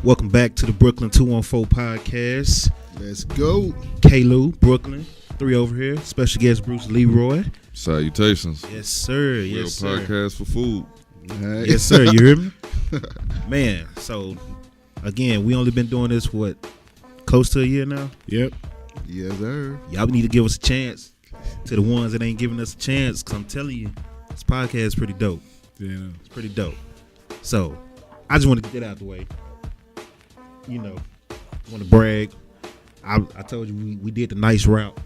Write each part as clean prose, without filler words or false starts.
Welcome back to the Brooklyn 214 podcast. Let's go. K-Lou, Brooklyn, 3 over here. Special guest Bruce Leroy. Salutations. Yes, sir. Real Yes, sir. podcast for food. Right. Yes, sir. You hear me? Man, so, again, we only been doing this, close to a year now? Yep. Yes, sir. Y'all need to give us a chance to the ones that ain't giving us a chance, because I'm telling you, this podcast is pretty dope. Yeah. It's pretty dope. So, I just want to get that out the way. You know, want to brag. I told you we did the nice route,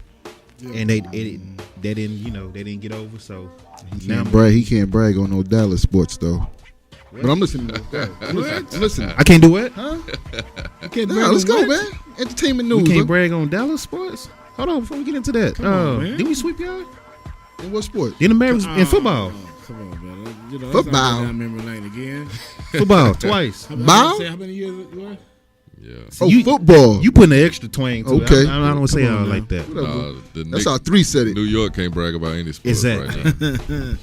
and they didn't get over. So He can't brag on no Dallas sports though. What? But I'm listening to this. Listen. I can't do it. Huh? Let's go, man. Entertainment news. We can't brag on Dallas sports. Hold on, before we get into that. Come on, man. Did we sweep y'all? In what sport? In America, in football. Come on, man. You know, football. Down memory lane again. Football twice. How many years it was? Yeah. So football. You putting an extra twang to okay. it. I don't want to say it like that. That's how 3 said it. New York can't brag about any sports Exactly. right now.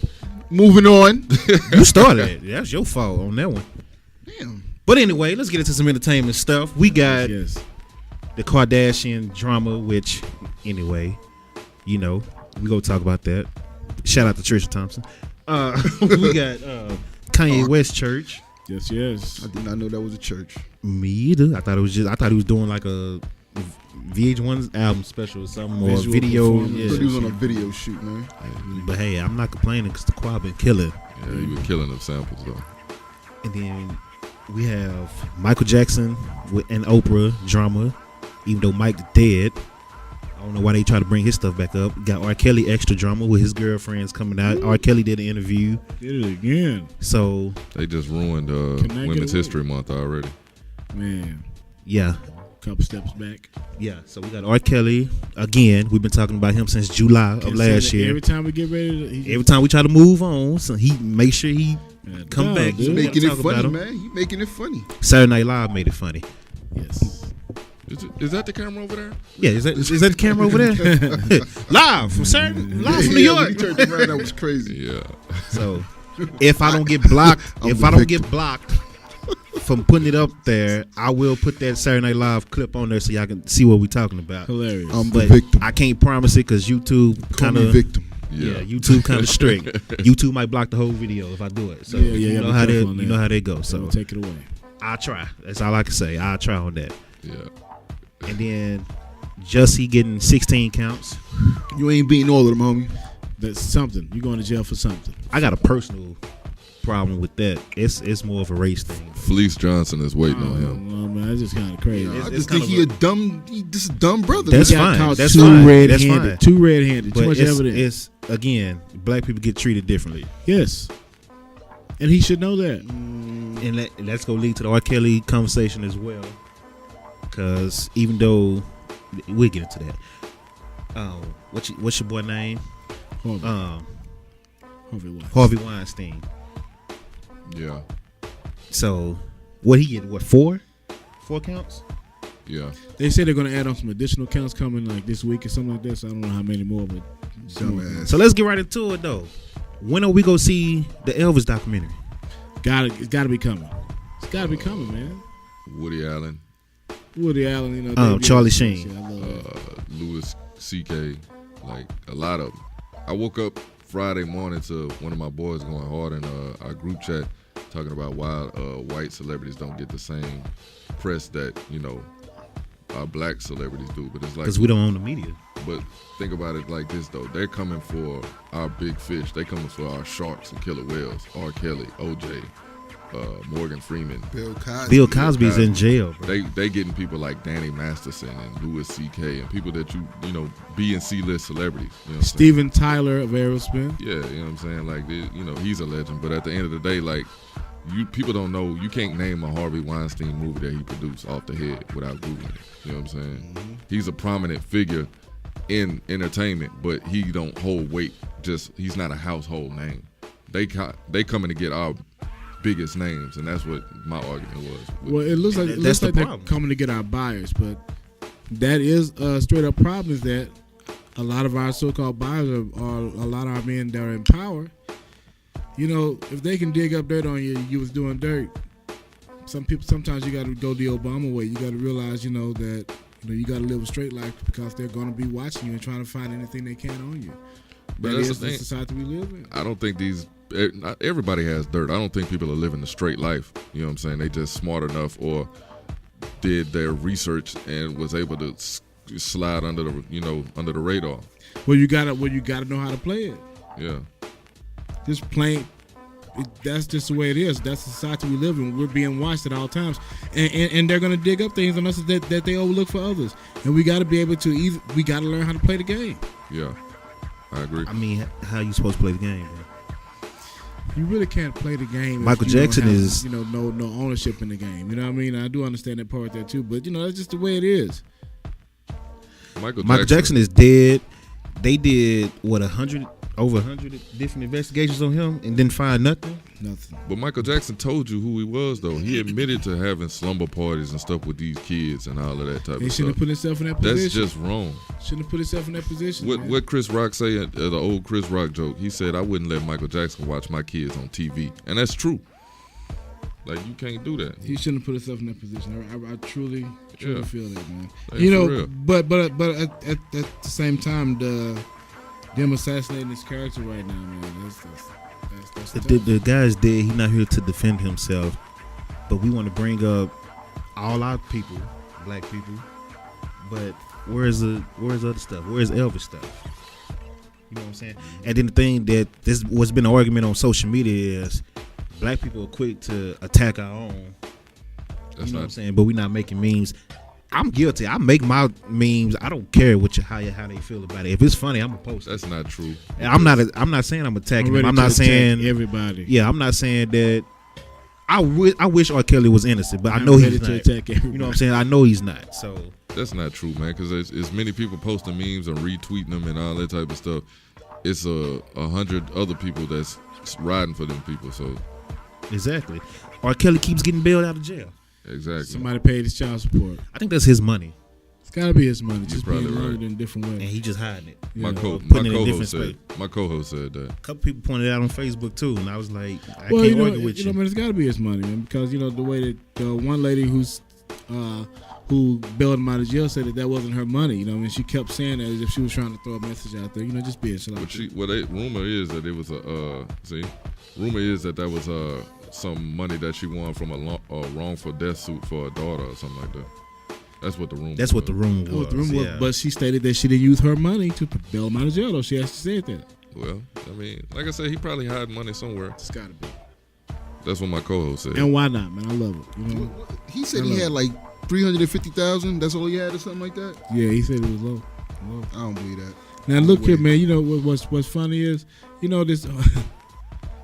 Moving on. You started it. That's your fault on that one. Damn. But anyway, let's get into some entertainment stuff. We got Yes. the Kardashian drama, which, anyway, you know, we gonna talk about that. Shout out to Triston Thompson. We got Kanye West Church. Yes. I did not know that was a church. Me either. I thought he was doing like a VH1's album special or something, or Visual video. performance. I thought he was on a video shoot, man. But hey, I'm not complaining because the choir been killing. Yeah, you been killing them samples though. And then we have Michael Jackson and Oprah drama, even though Mike's dead. I don't know why they try to bring his stuff back up. Got R. Kelly extra drama with his girlfriends coming out. R. Kelly did an interview. Did it again. So They just ruined Women's History Month already. Man. yeah. Couple steps back. Yeah, so we got R. Kelly again. We've been talking about him since July of last year. Every time we get ready Every time we try to move on, so he make sure he come back. He's making it funny, man. He's making it funny. Saturday Night Live made it funny. Yes. Is that the camera over there? Yeah, is that the camera over there? Live from New York. When you turned around, that was crazy. Yeah. So if I don't get blocked, from putting it up there, I will put that Saturday Night Live clip on there so y'all can see what we're talking about. Hilarious. I'm the But victim. I can't promise it because YouTube Call kind me of victim. Yeah, YouTube kind of strict. YouTube might block the whole video if I do it. So you know how they go. So take it away. I'll try. That's all I can say. I'll try on that. Yeah. And then Jussie getting 16 counts. You ain't beating all of them, homie. That's something. You're going to jail for something. I got a personal problem with that. It's more of a race thing. Felice Johnson is waiting on him. Oh, man, that's just kind of crazy. I just think he a dumb brother. That's He got fine. caught That's too fine. red-handed. That's fine. Too red-handed. But Too much evidence. it's again, black people get treated differently. Yes. And he should know that. And that's going to lead to the R. Kelly conversation as well. Because even though we'll get into that. What's your boy name? Harvey Weinstein. Yeah. So what he get? What, 4 counts? Yeah. They say they're going to add on some additional counts coming like this week or something like that. So I don't know how many more, but Dumbass. So let's get right into it though. When are we gonna see the Elvis documentary? it's got to be coming. It's got to be coming, man. Woody Allen, Allen, you know. Charlie Sheen. I love that. Louis C.K., like a lot of them. I woke up Friday morning to one of my boys going hard in our group chat talking about why white celebrities don't get the same press that, you know, our black celebrities do. But it's like, Because we don't own the media. But think about it like this, though. They're coming for our big fish. They're coming for our sharks and killer whales. R. Kelly, O.J., Morgan Freeman. Bill Cosby's in jail, bro. They getting people like Danny Masterson and Louis C.K. and people that you know, B and C list celebrities. You know what I'm saying? Steven Tyler of Aerosmith. Yeah, you know what I'm saying? Like, you know, he's a legend. But at the end of the day, like, people don't know. You can't name a Harvey Weinstein movie that he produced off the head without Googling it. You know what I'm saying? Mm-hmm. He's a prominent figure in entertainment, but he don't hold weight. He's not a household name. They coming to get our biggest names, and that's what my argument was. Well, it looks like the they're problem. coming to get our buyers, but that is a straight up problem. Is that a lot of our so-called buyers are a lot of our men that are in power. You know, if they can dig up dirt on you, you was doing dirt. Sometimes you got to go the Obama way. You got to realize, that you got to live a straight life because they're going to be watching you and trying to find anything they can on you. But that that's is the the thing. society we live in. I don't think not everybody has dirt. I don't think people are living a straight life. You know what I'm saying? They just smart enough or did their research and was able to slide under the radar. Well, you gotta know how to play it. Yeah. Just plain. That's just the way it is. That's the society we live in. We're being watched at all times, and they're gonna dig up things on us that they overlook for others. And we got to be able to we got to learn how to play the game. Yeah, I agree. I mean, how you supposed to play the game, man? You really can't play the game. Michael if you Jackson don't have, is no ownership in the game. You know what I mean? I do understand that part there too, but that's just the way it is. Michael Jackson is dead. They did over 100 different investigations on him and didn't find nothing. But Michael Jackson told you who he was, though. He admitted to having slumber parties and stuff with these kids and all of that type of stuff. He shouldn't have put himself in that position. That's just wrong. Shouldn't have put himself in that position. What Chris Rock say, the old Chris Rock joke, he said, I wouldn't let Michael Jackson watch my kids on TV. And that's true. Like, you can't do that. He shouldn't have put himself in that position. I truly feel that, man. Hey, but at the same time, them assassinating his character right now, man. That's the guy's dead. He's not here to defend himself. But we want to bring up all our people, black people. But where's other stuff? Where's Elvis stuff? You know what I'm saying? And then the thing that what's been an argument on social media is black people are quick to attack our own. You know what I'm saying? But we're not making memes. I'm guilty. I make my memes. I don't care how they feel about it. If it's funny, I'm gonna post it. That's not true. And I'm not saying I'm attacking them. I'm not saying everybody. Yeah, I'm not saying that. I wish R. Kelly was innocent, but I know he's not. Attack everybody. You know what I'm saying? I know he's not. So that's not true, man. Because there's many people posting memes and retweeting them and all that type of stuff. It's 100 other people that's riding for them people. So exactly, R. Kelly keeps getting bailed out of jail. Exactly. Somebody paid his child support. I think that's his money. It's gotta be his money. You're just being probably loaded right. in a different way. And he just hiding it. My co-host said that. A couple people pointed out on Facebook too, and I was like, I well, can't argue with you. Man, it's gotta be his money, man, because the way that the one lady who bailed him out of jail said that wasn't her money. She kept saying that as if she was trying to throw a message out there. Just be a rumor is that it was that was some money that she won from a wrongful death suit for a daughter or something like that. That's what the rumor. That's what the rumor was. Yeah. But she stated that she didn't use her money to bail him out of jail. Though she actually said that. Well, I mean, like I said, he probably hid money somewhere. It's gotta be. That's what my co-host said. And why not, man? I love it. He said he had like 350,000. That's all he had, or something like that. Yeah, he said it was low. I don't believe that. Now look here, man. What's funny is this.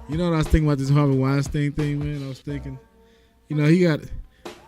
What I was thinking about this Harvey Weinstein thing, man. I was thinking,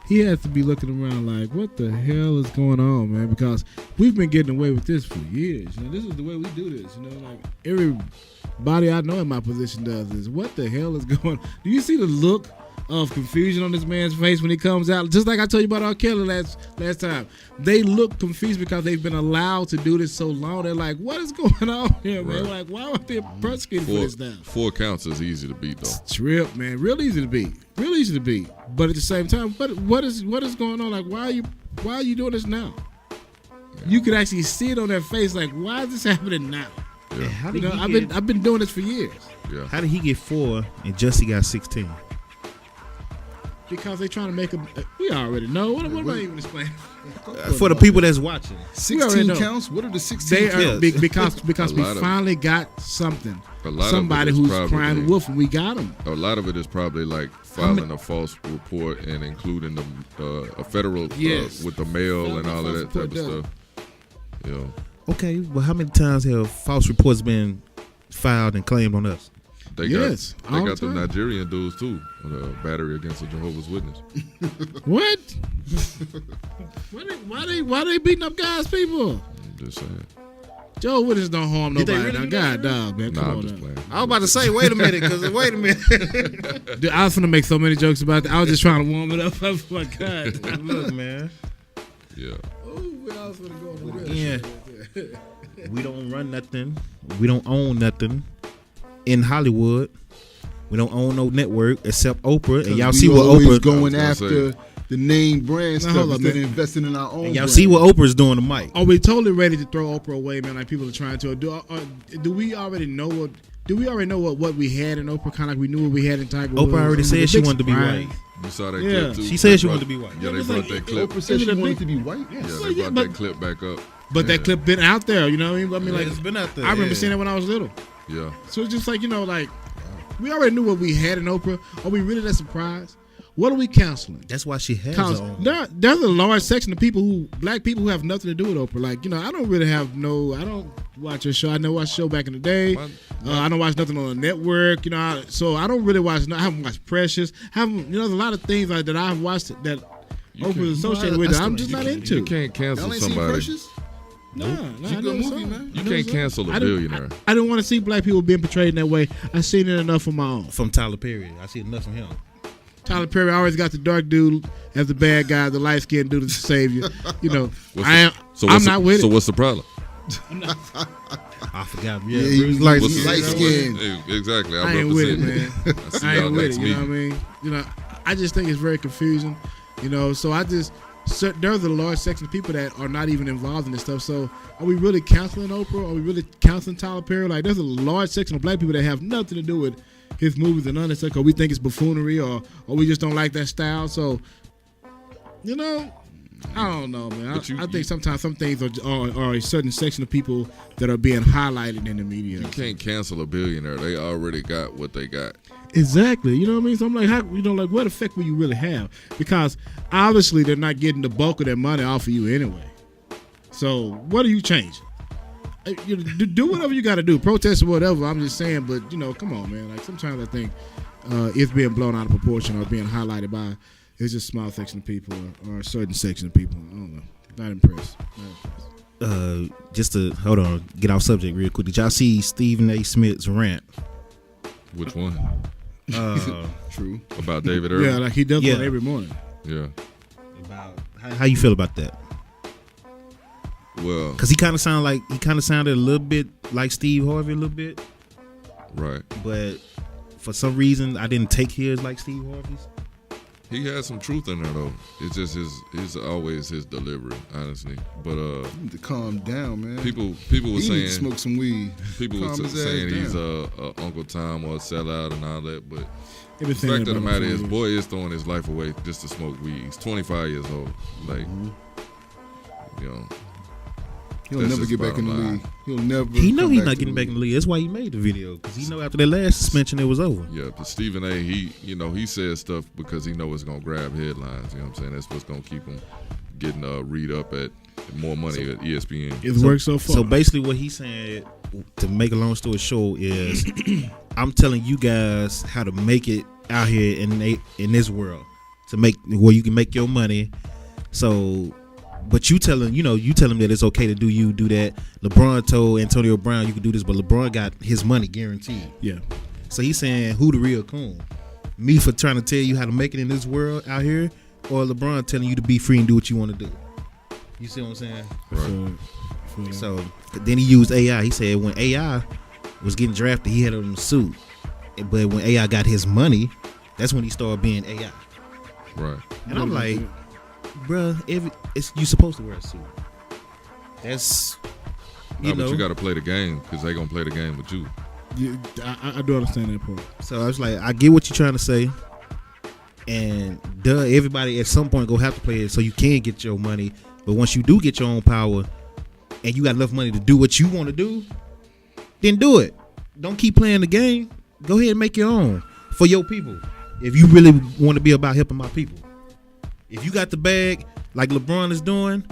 he has to be looking around like, what the hell is going on, man? Because we've been getting away with this for years. This is the way we do this. Like everybody I know in my position does this. What the hell is going on? Do you see the look of confusion on this man's face when he comes out? Just like I told you about R. Kelly last time. They look confused because they've been allowed to do this so long. They're like, what is going on here, man? Right. Like, why aren't they prosecuted for this now? 4 counts is easy to beat, though. Trip, man. Real easy to beat. Real easy to beat. But at the same time, what is going on? Like, why are you doing this now? Yeah. You could actually see it on their face. Like, why is this happening now? Yeah. I've been doing this for years. Yeah. How did he get 4 and Jussie got 16? Because they're trying to make him. We already know. What am I even explaining? For the people that's watching, 16 counts. What are the 16 they counts? Because we finally got something. Somebody who's crying wolf, and we got him. A lot of it is probably like filing a false report and including a federal with the mail and all of that type of stuff. Okay, well, how many times have false reports been filed and claimed on us? They got the Nigerian dudes too, with a battery against a Jehovah's Witness. What? Why they beating up guys' people? I'm just saying. Jehovah's Witnesses don't harm nobody. Really now, God, dog, man. Come I'm on just now. playing. I was about to say, wait a minute. Dude, I was finna make so many jokes about that. I was just trying to warm it up. Oh my God. Look, man. Yeah. I was finna go on the Yeah. We don't run nothing. We don't own nothing in Hollywood. We don't own no network except Oprah, and y'all We see what always Oprah. going I was gonna after the name brand Now, stuff hold up, instead of man. investing in our own. And y'all brand. see what Oprah's doing to Mike. Are we totally ready to throw Oprah away, man? Like people are trying to. Do we already know what? Do we already know what we had in Oprah? Kind of like we knew what we had in Tiger Woods. Oprah already It was a said she big wanted to be surprise. white. You saw that Yeah. clip too. She said They she brought- wanted to be white. Yeah, they it's brought like- that clip. Oprah said Is she it a wanted big- to be white. Yeah, So, they yeah, brought but- that clip back up. But that clip been out there, you know what I mean? I mean, like It's been out there. I remember yeah. seeing it when I was little. Yeah. So it's just like, you know, like we already knew what we had in Oprah. Are we really that surprised? What are we counseling? That's why she has Cause her own. there's a large section of people black people who have nothing to do with Oprah. Like, you know, I don't watch her show. I know watch show back in the day. I don't watch nothing on the network. You know, so I don't really watch. I haven't watched Precious. There's a lot of things like that I've watched that Oprah is associated with that I'm just not into. You can't cancel Y'all ain't seen somebody. Precious? Nah, She I a good never movie, saw it. man. You I never can't saw it. cancel a I didn't- billionaire. I didn't want to see black people being portrayed in that way. I seen it enough on my own. From Tyler Perry. I see enough from him. Tyler Perry always got the dark dude as the bad guy, the light skinned dude as the savior. You know, I'm not with So it. what's the problem? I forgot. Yeah, he was light What's skinned. Exactly. I ain't with it, man. I see I y'all ain't with next it. You know meeting. what I mean? You know, I just think it's very confusing. You know, so there's a large section of people that are not even involved in this stuff. So are we really counseling Oprah? Are we really counseling Tyler Perry? Like, there's a large section of black people that have nothing to do with his movies and none of that stuff because we think it's buffoonery or we just don't like that style. So, you know, I don't know, man. I think sometimes some things are a certain section of people that are being highlighted in the media. You can't cancel a billionaire. They already got what they got. Exactly. You know what I mean? So I'm like, what effect will you really have? Because obviously they're not getting the bulk of their money off of you anyway. So what are you changing? You know, do whatever you got to do. Protest or whatever. I'm just saying, but, you know, come on, man. Like, sometimes I think it's being blown out of proportion or being highlighted by it's just a small section of people or a certain section of people. I don't know. Not impressed. Just to hold on, get off subject real quick. Did y'all see Stephen A. Smith's rant? Which one? True. About David Earl? Yeah, like he does Yeah. one every morning. Yeah. About how you feel about that? Well, Because he kind of sounded a little bit like Steve Harvey a little bit, right. but for some reason I didn't take his like Steve Harvey's. He has some truth in there though. It's just his always his delivery, honestly. But You need to calm down, man. people were He need to saying smoke some weed. people were Calm his saying ass he's down. a Uncle Tom or a sellout and all that. But They been the saying fact that of the about matter him is, for boy is throwing his life away just to smoke weed. He's 25 years old. Like, you know, He'll That's never his get back in the bottom line. league. He'll never. He know come he's back not to getting the back in the league. That's why he made the video, because he know after that last suspension it was over. yeah. But Stephen A. He says stuff because he know it's gonna grab headlines. You know what I'm saying? That's what's gonna keep him getting read up at more money at ESPN. It's worked so far. So basically, what he's saying, to make a long story short, is I'm telling you guys how to make it out here in this world, to make where you can make your money. So, but you tell him that it's okay to do that. LeBron told Antonio Brown you can do this, but LeBron got his money guaranteed. yeah. So he's saying, who the real coon? Me for trying to tell you how to make it in this world out here, or LeBron telling you to be free and do what you want to do? You see what I'm saying? Right. So then he used AI. He said when AI was getting drafted, he had it in a suit. But when AI got his money, that's when he started being AI. Right. And I'm like, bruh, you supposed to wear a suit. That's, But you got to play the game because they gonna play the game with you. Yeah, I do understand that part. So I was like, I get what you're trying to say. And everybody at some point go have to play it so you can get your money. But once you do get your own power and you got enough money to do what you want to do, then do it. Don't keep playing the game. Go ahead and make your own for your people. If you really want to be about helping my people. If you got the bag like LeBron is doing,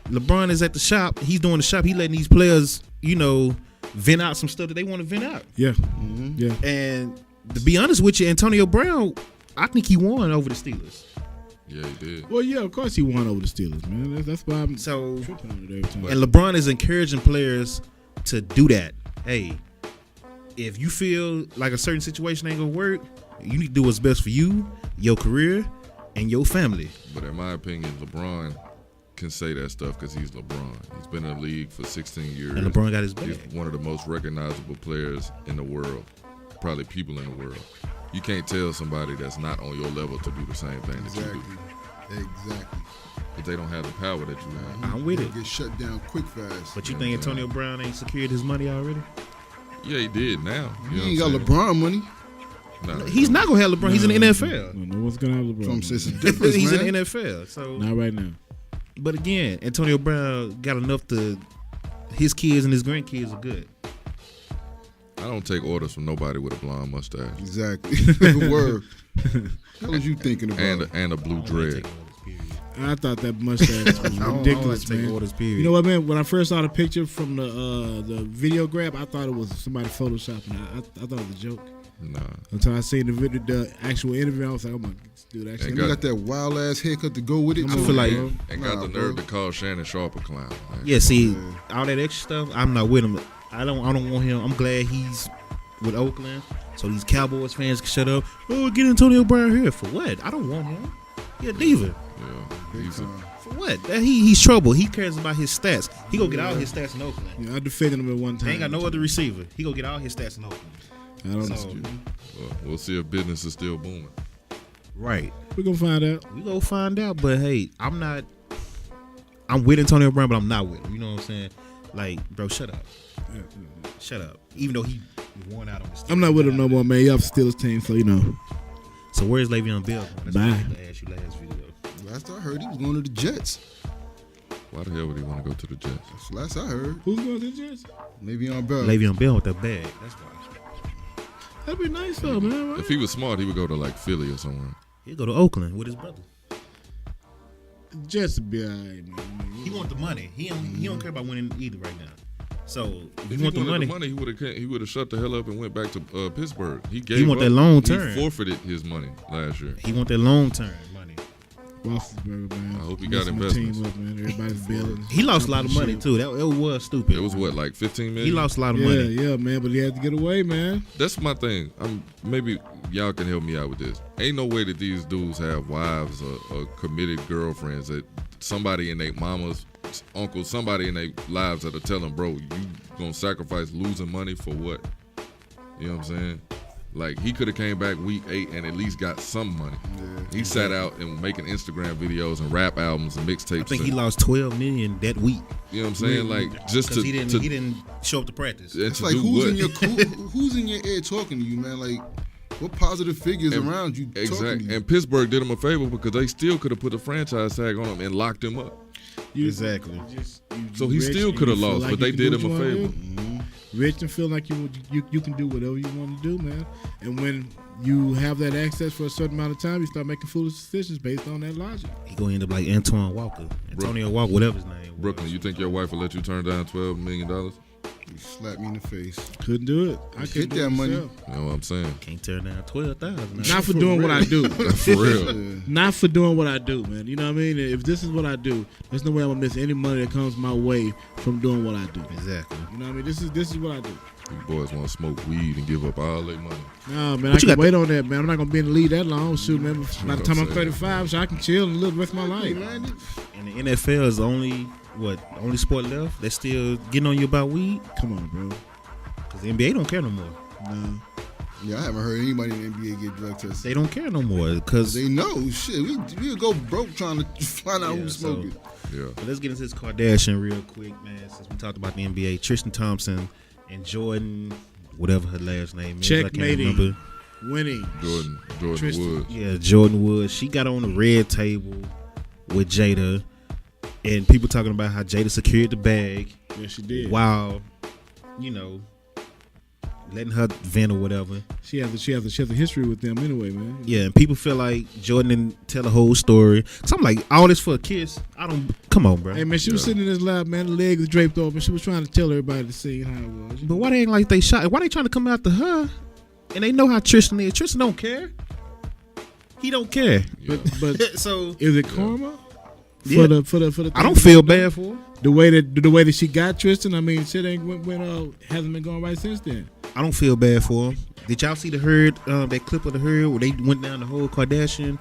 LeBron is at the shop. He's doing the shop. He letting these players, vent out some stuff that they want to vent out. Yeah. Mm-hmm. Yeah. And to be honest with you, Antonio Brown, I think he won over the Steelers. Yeah, he did. Well, yeah, of course he won over the Steelers, man. That's why I'm So, tripping on it every time. and LeBron is encouraging players to do that. Hey, if you feel like a certain situation ain't gonna work, you need to do what's best for you, your career, and your family. But in my opinion, LeBron can say that stuff because he's LeBron. He's been in the league for 16 years. And LeBron got his He's bag. one of the most recognizable players in the world. probably people in the world. You can't tell somebody that's not on your level to do the same thing that you do. Exactly. But they don't have the power that you have. I'm with it. Get shut down quick fast. But you think Antonio Brown ain't secured his money already? Yeah, he did now. He ain't got LeBron money. Nah, He's not gonna have LeBron. He's in the NFL. No one's gonna have LeBron. So I'm saying it's a difference, He's man. in the NFL. So, Not right now. but again, Antonio Brown got enough to. His kids and his grandkids are good. I don't take orders from nobody with a blonde mustache Exactly. Word. What was you thinking about? and a blue dread. I thought that mustache was ridiculous, man. Orders, period. You know what, man? When I first saw the picture from the video grab, I thought it was somebody photoshopping it. I thought it was a joke. Nah. Until I seen the actual interview, I was like, oh my, dude, actually. And you got that wild ass haircut to go with it. I feel like- And got the nerve to call Shannon Sharp a clown. Man. Yeah, see, all that extra stuff, I'm not with him. I don't want him. I'm glad he's with Oakland, so these Cowboys fans can shut up. Oh, get Antonio Brown here for what? I don't want him. He a diva. Yeah, he's a, For what? He's trouble. He cares about his stats. He go get all his stats in Oakland. Yeah, I defended him at one time. They ain't got no other receiver. He go get all his stats in Oakland. I don't So, know. well, we'll see if business is still booming. right. We're going to find out. We gonna find out. But hey, I'm with Antonio Brown, but I'm not with him. You know what I'm saying? Like, bro, shut up. Shut up. Even though he won out on the Steelers. I'm not with him no more, man. Y'all still his team, so you know. So where's Le'Veon Bell going? That's Bye. what I had to ask you last video. Last I heard, he was going to the Jets. Why the hell would he want to go to the Jets? That's the last I heard. Who's going to the Jets? Le'Veon Bell. Le'Veon Bell with that bag. That's why. That'd be nice, though, man. Right? If he was smart, he would go to like Philly or somewhere. He'll go to Oakland with his brother. Jets would be all right, man. He want the money. He don't care about winning either right now. So If he he want the wanted money. he would have shut the hell up and went back to Pittsburgh. He want up. that long He term. forfeited his money last year. He want that long term money. Roethlisberger, man. I hope he got Messing my investments. team up, man. Everybody's building. He lost a lot of money too. That was stupid. It was what, like 15 million? He lost a lot of Yeah, money. yeah, man. But he had to get away, man. That's my thing. Maybe y'all can help me out with this. Ain't no way that these dudes have wives or committed girlfriends that somebody in their mama's uncle, somebody in their lives that are telling, bro, you gonna sacrifice losing money for what? You know what I'm saying? Like, he could have came back week 8 and at least got some money. Yeah. He sat out and making Instagram videos and rap albums and mixtapes. I think he lost $12 million that week You know what I'm saying? Like, just because to he didn't show up to practice. and It's to like do what? who's in your ear talking to you, man? Like, what positive figures And- around you talking to Exactly. you? And Pittsburgh did him a favor because they still could have put a franchise tag on him and locked him up. Exactly. So he rich still and could have you feel lost, like but you they can did do him a what you wanna favor. do. Rich and feel like you can do whatever you want to do, man. And when you have that access for a certain amount of time, you start making foolish decisions based on that logic. He gonna end up like Antoine Walker, Antonio Walker, whatever his name was. Brooklyn, you think your wife will let you turn down $12 million? You You slap me in the face. Couldn't do it. I Hit couldn't do that it money. myself. know what I'm saying? Can't turn down 12,000. Not for doing what I do. For real. Yeah. Not for doing what I do, man. You know what I mean? If this is what I do, there's no way I'm gonna miss any money that comes my way from doing what I do. Exactly. You know what I mean? This is what I do. You boys want to smoke weed and give up all their money. No, man, But I you can got wait on that, man. I'm not gonna be in the league that long. Shoot, man. By the time I'm I'm saying. 35, so I can chill and live the rest of my life. Man, And the NFL is the only sport left that's still getting on you about weed. Come on, bro. Because the NBA don't care no more. No. yeah, I haven't heard anybody in the NBA get drug tested. They don't care no more. Because They know. Shit, we'll go broke trying to find out Yeah, who's so- smoking. Yeah. But let's get into this Kardashian real quick, man. Since we talked about the NBA, Triston Thompson and Jordan, whatever her last name is, I can't Checkmating. remember. Winning. Jordan Tristan. Woods. Yeah, Jordan Woods. She got on the red table with Jada, and people talking about how Jada secured the bag Yeah, she did. while, letting her vent or whatever. She has a history with them anyway, man. Yeah, and people feel like Jordan didn't tell the whole story. So I'm like, all this for a kiss? Come on, bro. Hey, man, she was sitting in this lab, man. The leg was draped open. She was trying to tell everybody to see how it was. But why they ain't like they shot? Why they trying to come after her? And they know how Tristan is. Tristan don't care. He don't care. Yeah. But So is it karma? Yeah. For the I don't feel bad for her. the way that she got Tristan. I mean, shit ain't hasn't been going right since then. I don't feel bad for him. Did y'all see the herd? That clip of the herd where they went down the whole Kardashian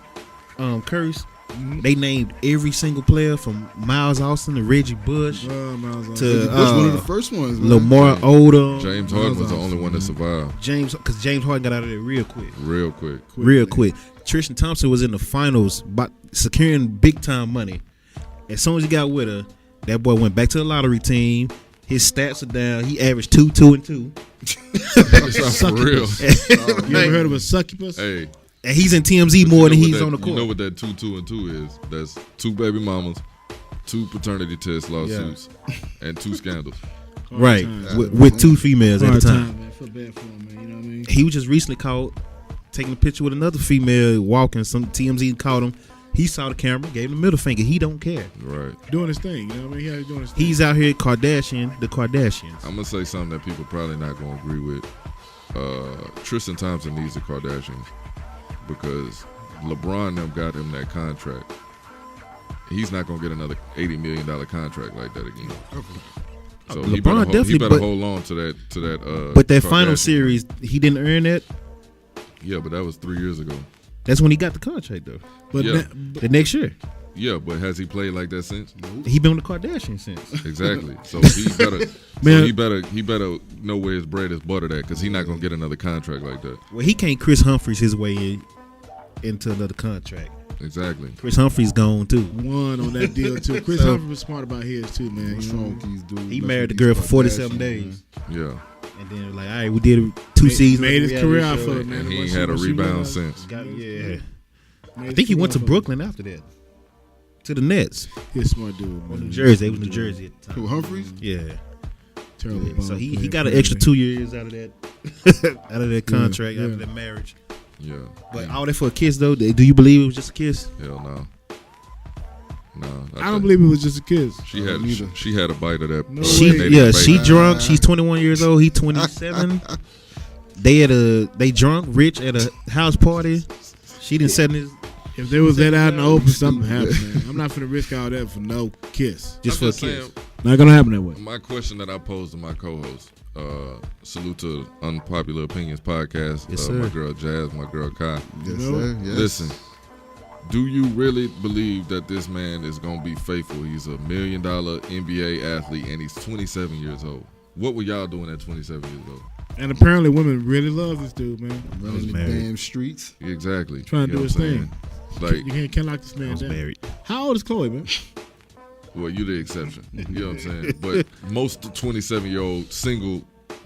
curse? They named every single player from Miles Austin to Reggie Bush Miles to Bush, one of the first ones. Man. Lamar Odom. James Harden was the only one that survived. Because James Harden got out of there real quick. Real quick. Triston Thompson was in the finals, securing big time money. As soon as he got with her, that boy went back to the lottery team. His stats are down. He averaged 2, 2, and 2. That's not for real. You ever heard of a succubus? Hey. And he's in TMZ more than he's on the court. You know what that 2, 2, and 2 is? That's 2 baby mamas, 2 paternity test lawsuits, and 2 scandals. Right, with 2 females at the time. Man. Feel bad for him, man. You know what I mean? He was just recently caught taking a picture with another female walking. Some TMZ caught him. He saw the camera, gave him the middle finger. He don't care. Right. Doing his thing. You know what I mean? Doing his thing. He's out here the Kardashians. I'm going to say something that people probably not going to agree with. Triston Thompson needs the Kardashians because LeBron and them got him that contract. He's not going to get another $80 million contract like that again. So LeBron he better hold on to that. But that final series, he didn't earn that. Yeah, but that was 3 years ago. That's when he got the contract, though. But the next year. Yeah, but has he played like that since? Nope. He been with the Kardashians since. Exactly. So he better know where his bread is buttered at because he's not gonna get another contract like that. Well, he can't Chris Humphries his way into another contract. Exactly. Chris Humphries gone too. One on that deal too. Chris Humphries was smart about his too, man. What's wrong with these dudes? He married the girl for 47 days. Man. Yeah. And then like, all right, we did 2 seasons. Made his career out for it, man. And he ain't had a rebound since. Yeah. I think he went to Brooklyn after that. To the Nets. He's a smart dude, man. New Jersey. It was New Jersey at the time. Who, Humphries? Yeah. Terrible. Yeah. So he got an extra 2 years out of that contract, out of that marriage. Yeah. But all that for a kiss though. Do you believe it was just a kiss? Hell no. No. I don't believe it was just a kiss. She had a bite of that. No she drunk. She's 21 years old. He 27. They drunk, rich at a house party. She didn't set his. If they was that out in the open, something happened, man. I'm not finna risk all that for no kiss. Just for a kiss. Not gonna happen that way. My question that I posed to my co-host, salute to Unpopular Opinions podcast, yes, my girl Jazz, my girl Kai. Yes, sir. Yes. Listen, do you really believe that this man is gonna be faithful? He's $1 million NBA athlete and he's 27 years old. What were y'all doing at 27 years old? And apparently women really love this dude, man. Running the damn streets. Exactly. Trying to do his thing. Like, you can't lock this man down. Married. How old is Chloe, man? Well, you're the exception. You know what I'm saying? But most 27-year-old single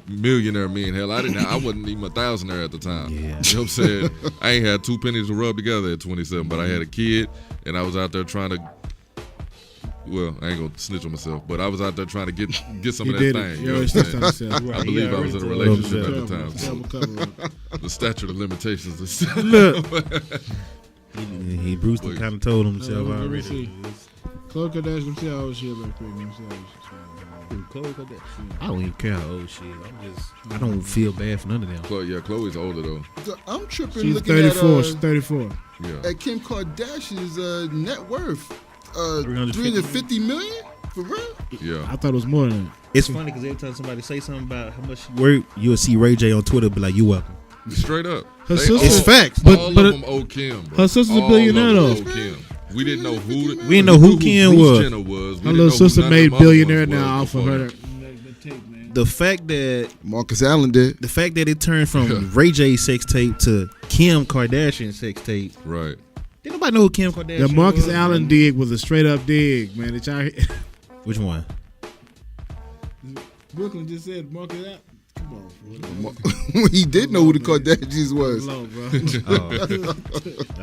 millionaire men, hell, I wasn't even a thousandaire at the time. Yeah. You know what I'm saying? I ain't had 2 pennies to rub together at 27, but I had a kid, and I was out there trying to. Well, I ain't gonna snitch on myself, but I was out there trying to get some of that thing. You know what I'm saying? I believe I was in a relationship at the time. So the statute of limitations is still. He Bruce kind of told himself already. Khloe Kardashian, let me see how old she is real quick. Khloe Kardashian. I don't even care how old she is. I don't feel bad for none of them. Chloe's older though. I'm tripping. She's looking 34. At, She's 34. Yeah. At Kim Kardashian's net worth, 350 million for real. Yeah. I thought it was more than that. It's funny because every time somebody say something about how much she work, you'll see Ray J on Twitter be like, "You welcome." Straight up. Her sister, it's facts. All of them owe Kim, bro. Her sister's a billionaire though. Kim. We didn't know who. We didn't know who Kim was. Her little sister made billionaire now off of her. The fact that Marcus Allen did. The fact that it turned from Ray J sex tape to Kim Kardashian sex tape. Right. Didn't nobody know who Kim Kardashian was. The Marcus Allen dig was a straight up dig, man. Did y'all hear? Which one? Brooklyn just said Marcus Allen. Come on, he did know who the Kardashians was. Low, bro.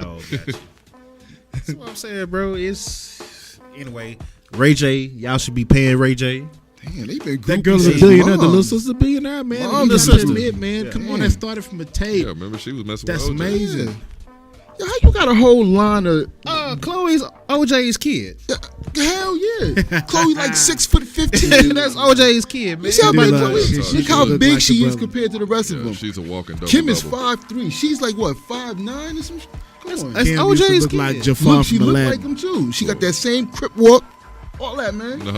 Gotcha. That's what I'm saying, bro. It's anyway. Ray J, y'all should be paying Ray J. Damn, they been that girl is a billionaire. The little sister a billionaire, man. Mom, the sister. Admit, man. Come on, that started from a tape. Yeah, remember she was messing That's with OJ. amazing. Yeah, how you got a whole line of Chloe's OJ's kid. Hell yeah. Chloe like 6'15". That's OJ's kid, man. You see how big Chloe she is? Look how look big like she the is brother. compared to the rest of them. She's a walking double. Kim is double. 5'3". She's like what, 5'9" or some shit? That's Kim OJ's used to look kid. like Jafar Look, she from look Aladdin. like him too. She got that same crip walk. All that, man. No.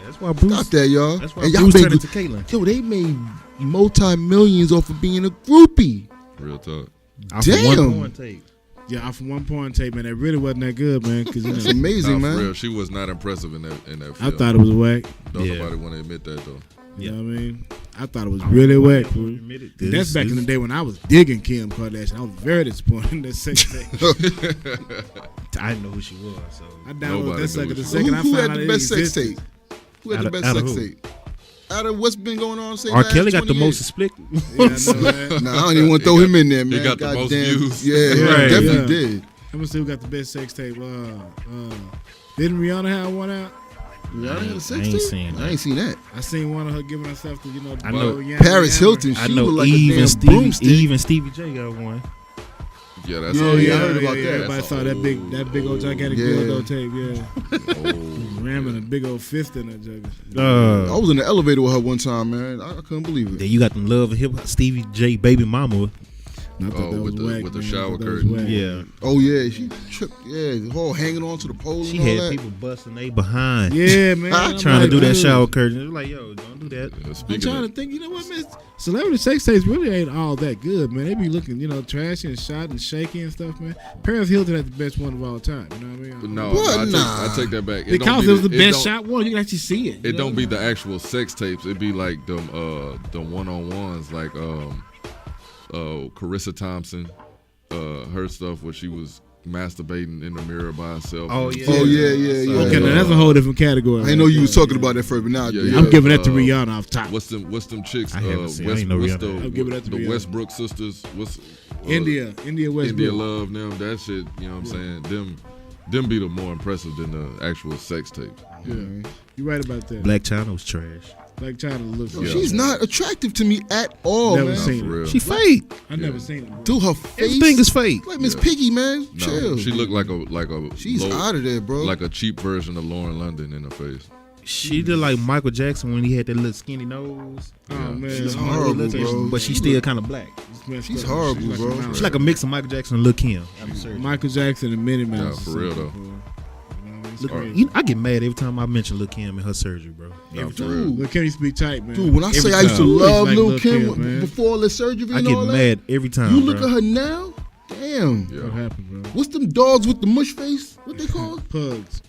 That's why Bruce Got that, y'all. That's why And y'all Bruce made- turned into Caitlyn. Yo, they made multi-millions off of being a groupie. Real talk. Off of one Damn. porn tape. Yeah, off of one porn tape, man, that really wasn't that good, man. Cause It's amazing, Nah, for man. real, she was not impressive in that film. I thought it was whack. Don't Yeah. nobody want to admit that though. You know what I mean? I thought it was really whack. Fool. Admit it. That's back in the day when I was digging Kim Kardashian. I was very disappointed in that sex tape. I didn't know who she was, so I downloaded Nobody that sucker knew the she second I Who found had out the it best sex existed. tape? Who had Out the of- best out of sex who? tape? Out of what's been going on, say R. last Kelly got the 20 most years? split. Yeah, I know that. Nah, I don't even want to throw him in there, man. He got the most Goddamn. views. Yeah, Right, he definitely yeah. did. I'm gonna see who got the best sex tape. Didn't Rihanna have one out? Rihanna had a I sex ain't tape? seen I that. ain't seen that. I seen one of her giving herself to, I know Paris Hilton, I she know looked like Eve a damn and Stevie, broomstick. Eve and Stevie J got one. Yeah, that's Yeah, old. yeah, I heard about that. Everybody That's saw that big old gigantic Yeah. dildo tape. Yeah, old. ramming a big old fist in that jugger. I was in the elevator with her one time, man. I couldn't believe it. Then you got them Love and Hip Hop Stevie J baby mama. I thought that was with the- whack, with the man. I shower thought that was curtain. whack. Yeah, Oh yeah, she tripped. Yeah, the whole hanging on to the pole she and all had that. people busting they behind. Yeah, man. I'm Trying like, to do that dude, shower curtain. It was like, yo, don't do that. Yeah, I'm speaking trying of, to think. You know what, man? Celebrity sex tapes really ain't all that good, man. They be looking, trashy and shot and shaky and stuff, man. Paris Hilton had the best one of all time. You know what I mean? no, What? I Nah. take that back. Because it was the best shot one. You can actually see it. It don't be the actual sex tapes. It be like them one-on-ones, like Carissa Thompson, her stuff where she was masturbating in the mirror by herself. Oh, yeah. Oh yeah, yeah, yeah. Okay, now that's a whole different category. I know you was talking about that first, but now Yeah, I'm giving that to Rihanna off top. What's them chicks? I haven't seen- I ain't know what's Rihanna. the, I'll give it that to the Rihanna. Westbrook sisters? What's India Westbrook. India Love them? That shit. You know what I'm saying? Them be the more impressive than the actual sex tape. Yeah, you're right about that. Black China was trash. Black China looks. Yeah. She's not attractive to me at all, Never man. seen For it. real. She fake. I never seen it. Bro. Do her face. Everything is fake. like Miss Yeah. Piggy, man. No, Chill. she looked like a She's low, out of there, bro. like a cheap version of Lauren London in her face. She did like Michael Jackson when he had that little skinny nose. Oh Yeah. man, She's oh, horrible, look at bro. you. But she's still kind of black. It's messed She's up. horrible, She's bro. Like a mouse. She's like a mix of Michael Jackson and Lil' Kim. Michael Jackson and Minnie Mouse. for real, though. Look, I get mad every time I mention Lil' Kim and her surgery, bro. No, for Dude. real. Look, Kim used to be tight, man. Dude, when I Every say I used to time. love Like Lil' Lil' Kim, Kim, man. before all the surgery I and get all that, mad every time. you look bro. at her now, damn. Yeah. What happened, bro? What's them dogs with the mush face? What they called? Pugs.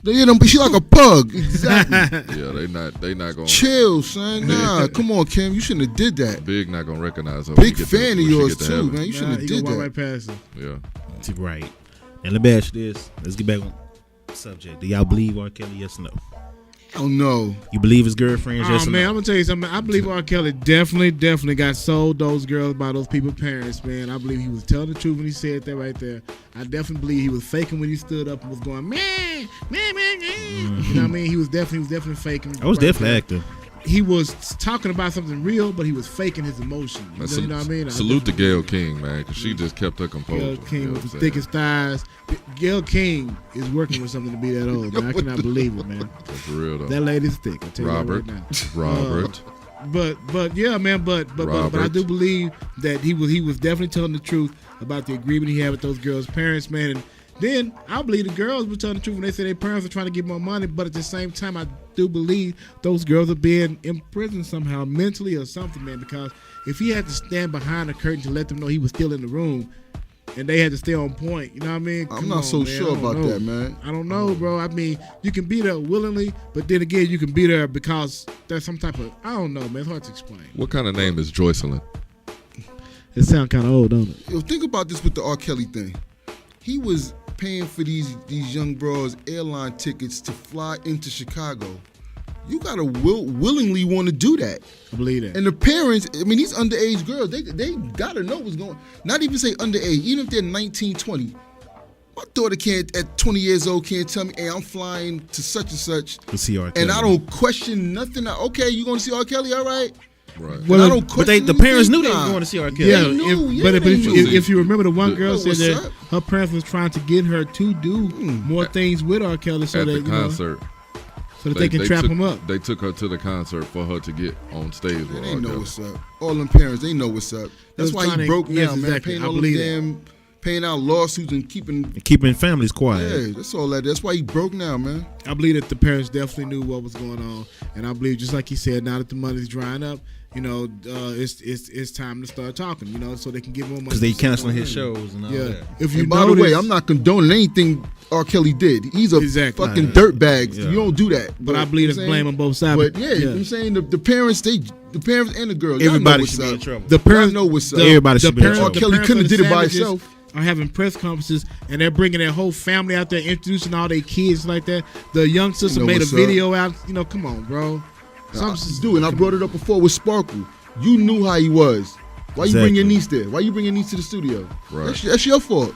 She like a pug. Exactly. Yeah, they not gonna. Chill, son. Nah, come on, Kim. You shouldn't have did that. Big not gonna recognize her. Big fan of yours too, man. You Nah, shouldn't have he did gonna that. walk right past him. Yeah. Right. And let me ask you this. Let's get back on subject. Do y'all believe R. Kelly? Yes or no? Oh no. You believe his girlfriends? Yes Oh or man, no? I'm gonna tell you something. I believe R. Kelly definitely got sold those girls by those people's parents, man. I believe he was telling the truth when he said that right there. I definitely believe he was faking when he stood up and was going, man. You know what I mean? He was definitely faking. I was right definitely there. acting. He was talking about something real, but he was faking his emotion. You know what I mean? Salute to Gayle King, man, because she just kept her composure. Gayle King you know with what the I'm thickest thighs. Gayle King is working with something to be that old, man. I cannot believe it, man. saying? For real though. That lady's thick. I tell Robert. you that right now. Robert. But yeah, man. But I Robert. do believe that he was definitely telling the truth about the agreement he had with those girls' parents, man. And then I believe the girls were telling the truth when they said their parents were trying to get more money. But at the same time, I do believe those girls are being imprisoned somehow mentally or something, man. Because if he had to stand behind the curtain to let them know he was still in the room, and they had to stay on point, you know what I mean? I'm Come not on, so man. sure I don't about know. that, man. I don't know, bro. I mean, you can be there willingly, but then again, you can be there because there's some type of, I don't know, man. It's hard to explain. What kind of name is Joycelyn? It sounds kind of old, don't it? Yo, think about this with the R. Kelly thing. He was paying for these young bros airline tickets to fly into Chicago. You gotta willingly want to do that. I believe that. And the parents, I mean, these underage girls, they gotta know what's going on. Not even say underage, even if they're 19, 20. My daughter can't, at 20 years old, can't tell me, hey, I'm flying to such and such, To see R. Kelly. and I don't question nothing. Okay, you gonna see R. Kelly, all right? Right. Well, I don't But the question parents knew anything. they were Nah. going to see R. Kelly. Yeah, They knew, if, yeah, but they if, knew. if you remember, the one girl Yo, said what's that up? her parents was trying to get her to do more things with R. Kelly so At that the you know, concert. so that they can trap took, him up. They took her to the concert for her to get on stage with They R. know Kelly. what's up. All them parents, they know what's up. That's was why trying he to- broke yes, now, man. exactly. Paying I all the believe that. damn, paying out lawsuits and keeping. Keeping families quiet. Yeah, that's all that. That's why he broke now, man. I believe that the parents definitely knew what was going on, and I believe, just like he said, now that the money's drying up, it's time to start talking, so they can get more money. Because they canceling his shows and all that. If you And by the way, I'm not condoning anything R. Kelly did. He's a fucking dirtbag. Yeah. You don't do that. But I believe there's blame on both sides. But I'm saying the parents, the parents and the girl, Everybody should be in trouble. The parents know what's up. Everybody should be in R. trouble. Kelly couldn't have did it by himself. Are having press conferences and they're bringing their whole family out there, introducing all their kids like that. The young sister made a video out. Come on, bro. Dude, and I brought it up before with Sparkle. You knew how he was. Why you bring your niece there? Why you bring your niece to the studio? Right. That's your fault.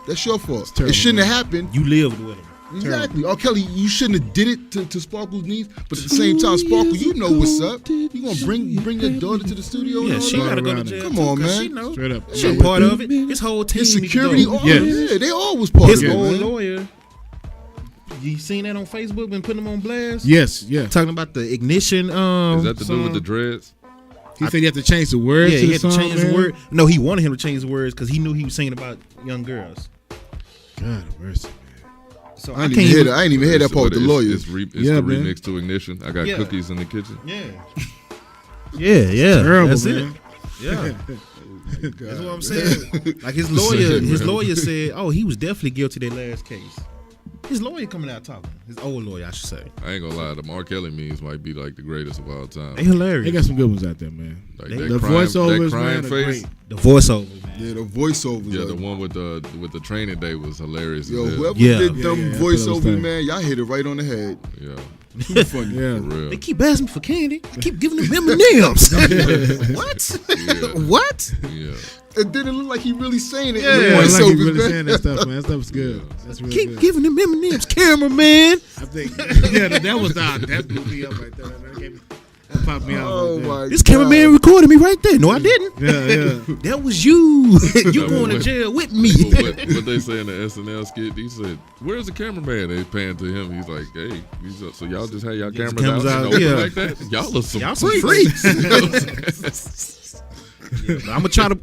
That's your fault. Terrible, it shouldn't have happened. You lived with him. Exactly. R. Kelly, you shouldn't have did it to Sparkle's niece, but at the same time, Sparkle, you know what's up. You gonna bring your daughter to the studio? Yeah, and all she that? gotta go to jail. Come on, man. She know. Straight up. She part of it. His whole team. His need to security, go. yeah, they all was part His of it. old man. lawyer. You seen that on Facebook? Been putting him on blast. Yes, yeah. Talking about the ignition. Is that to do song. with the dreads? He said he had to change the words. Yeah, to he the had to song, change the man. word. No, he wanted him to change the words because he knew he was singing about young girls. God mercy, man. So I ain't even hear that part with the lawyer. It's the Yeah, man. remix to Ignition. I got Yeah. cookies in the kitchen. Yeah. Terrible, That's man. it. Yeah. That's what I'm saying. Like his lawyer said, oh, he was definitely guilty of that last case. His lawyer coming out talking. His old lawyer, I should say. I ain't gonna lie, the R. Kelly memes might be like the greatest of all time. They hilarious. They got some good ones out there, man. Like The voiceovers, man, are great. The voiceover, man. Yeah, the voiceovers. Yeah, the one with the training day was hilarious. Yo, as hell. whoever Yeah. did them Yeah, I thought it was voiceovers, tight. man, y'all hit it right on the head. Yeah, Too funny. Yeah. for real. They keep asking me for candy. I keep giving them M&M's. What? Yeah. What? Yeah. It didn't look like he really saying it. Yeah, in the Yeah, like he voiceovers, really man. saying that stuff, man. That stuff was good. That's really Keep good. giving them M&M's, cameraman. I think, that was that blew me up right there. That popped me out. Oh right there. my This God. cameraman recorded me right there. No, I didn't. Yeah. That was you. You going to jail with me. But what they say in the SNL skit, he said, "Where's the cameraman?" They pan to him. He's like, "Hey, so y'all just had y'all cameras cameras out, out, and yeah. open like that? Y'all are some Y'all some freaks." freaks. I'm gonna try to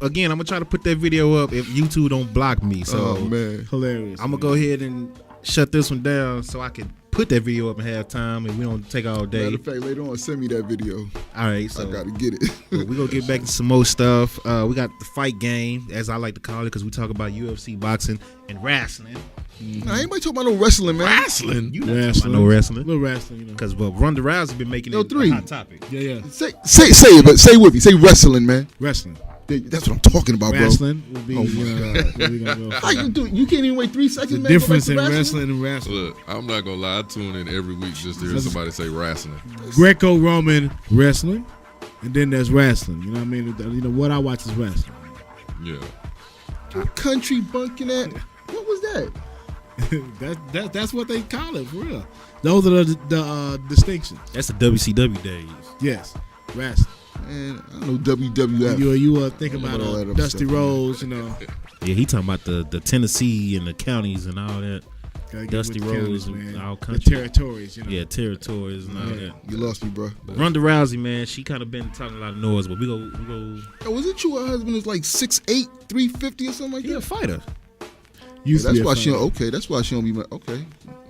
put that video up if YouTube don't block me. So Oh man. Hilarious. I'm gonna go ahead and shut this one down so I can put that video up in halftime and we don't take all day. Matter of fact, later on, send me that video. All right, so I gotta get it. we're gonna get back to some more stuff. We got the fight game, as I like to call it, because we talk about UFC, boxing, and wrestling. Nah, anybody talking about no wrestling, man? Wrestling? You not talking Wrestling. about no wrestling? little wrestling, Because Ronda Rousey been making Yo, it three. a hot topic. Yeah. Say it, but say it with me. Say wrestling, man. Wrestling. That's what I'm talking about, bro. Wrestling would be. Oh, my God. where we gonna go How you do? You can't even wait 3 seconds, the man. Go back difference to in wrestling and wrestling. Look, I'm not gonna lie. I tune in every week just to hear somebody say wrestling. Greco-Roman wrestling, and then there's wrestling. You know what I mean? What I watch is wrestling. Yeah. Country bunking that. What was that? That's what they call it for real. Those are the distinctions. That's the WCW days. Yes, wrestling. Man, I know WWF. You think I don't about know all that other Dusty stuff, Rhodes, Yeah, he talking about the Tennessee and the counties and all that. gotta get Dusty with the Rhodes counties, and man. all The country. territories, Yeah, territories and all Yeah. that. You lost me, bro. Ronda Rousey, man, she kind of been talking a lot of noise, but we go. Yo, was it true her husband is like 6'8", 350 or something like He a that? fighter. Used to That's be a why she fighter. okay. That's why she don't be okay.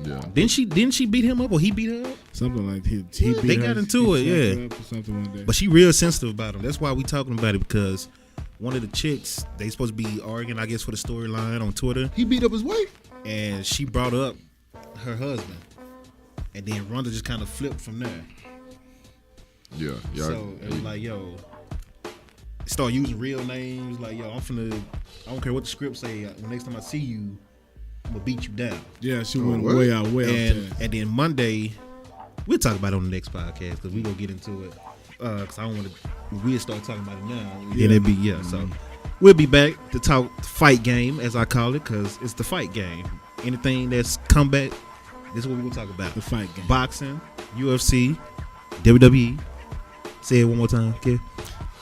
Yeah. Didn't she beat him up or he beat her up? Something like he Yeah, beat they her, got into he it, fucked yeah. her up or something one day. But she real sensitive about him. That's why we talking about it, because one of the chicks, they supposed to be arguing, I guess, for the storyline on Twitter, He beat up his wife. and she brought up her husband, and then Ronda just kind of flipped from there. Yeah. Y'all, So it was like, yo, start using real names. Like, yo, I don't care what the script say. The next time I see you, I'm gonna beat you down. yeah, she Oh, went what? way out And there. and then Monday, we'll talk about it on the next podcast because we gonna get into it. Because I don't want to. We'll start talking about it now. Yeah. Then it'd be So we'll be back to talk fight game, as I call it, because it's the fight game. Anything that's comeback, this is what we're gonna talk about. The fight game. Boxing, UFC, WWE. Say it one more time, kid.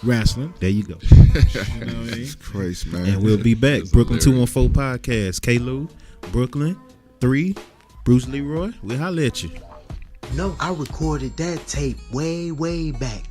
Wrestling. There you go. You know what I mean? Christ, man. And we'll be back. That's Brooklyn hilarious. 214 podcast. K-Lou, Brooklyn 3, Bruce Leroy. We'll holler at you. No, I recorded that tape way back.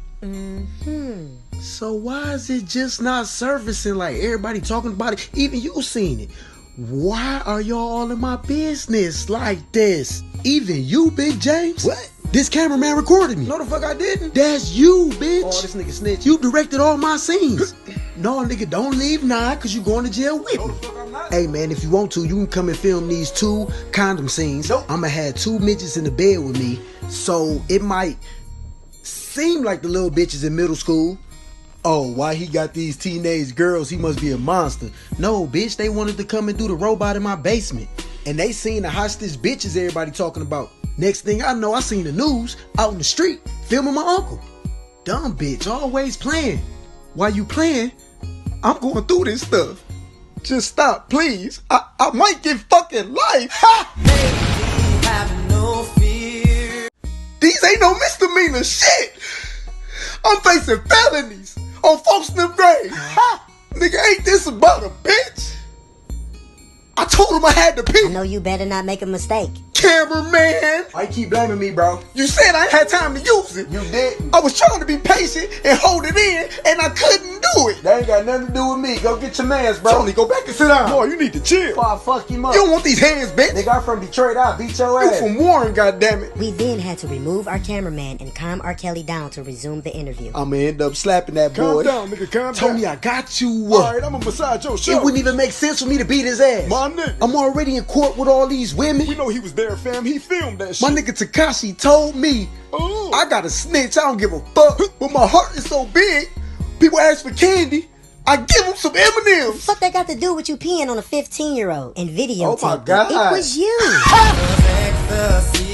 So why is it just not surfacing like everybody talking about it? Even you seen it. Why are y'all all in my business like this? Even you, Big James? What? This cameraman recorded me. No, the fuck I didn't. That's you, bitch. Oh, this nigga snitch. You directed all my scenes. No, nigga, don't leave now, cause you going to jail with No, me. the fuck I'm not. Hey, man, if you want to, you can come and film these 2 condom scenes. Nope. I'ma have 2 midgets in the bed with me, so it might seem like the little bitches in middle school. Oh, why he got these teenage girls? He must be a monster. No, bitch, they wanted to come and do the robot in my basement. And they seen the hostage bitches everybody talking about. Next thing I know, I seen the news out in the street filming my uncle. Dumb bitch, always playing. While you playing, I'm going through this stuff. Just stop, please. I might get fucking life. Ha! Baby, have no fear. These ain't no misdemeanor shit. I'm facing felonies on folks in the grave. Ha! Nigga, ain't this about a bitch? I told him I had to pee. I know you better not make a mistake. Cameraman. Why you keep blaming me, bro? You said I ain't had time to use it. You didn't. I was trying to be patient and hold it in, and I couldn't do it. That ain't got nothing to do with me. Go get your mans, bro. Tony, go back and sit down. Boy, you need to chill. Before I fuck him up. You don't want these hands, bitch. Nigga, I'm from Detroit. I'll beat your You ass. from Warren, goddammit. We then had to remove our cameraman and calm R. Kelly down to resume the interview. I'ma end up slapping that boy. Calm down, nigga. Calm Tony, down. I got you. Alright, I'ma massage your It show. wouldn't even make sense for me to beat his ass. My nigga. I'm already in court with all these women. We know he was there, fam. He filmed that shit. My nigga Takashi told me Oh. I got a snitch. I don't give a fuck. But my heart is so big. People ask for candy. I give them some M&Ms. Fuck that got to do with you peeing on a 15-year-old and videotaping? Oh my God. It was you. Ecstasy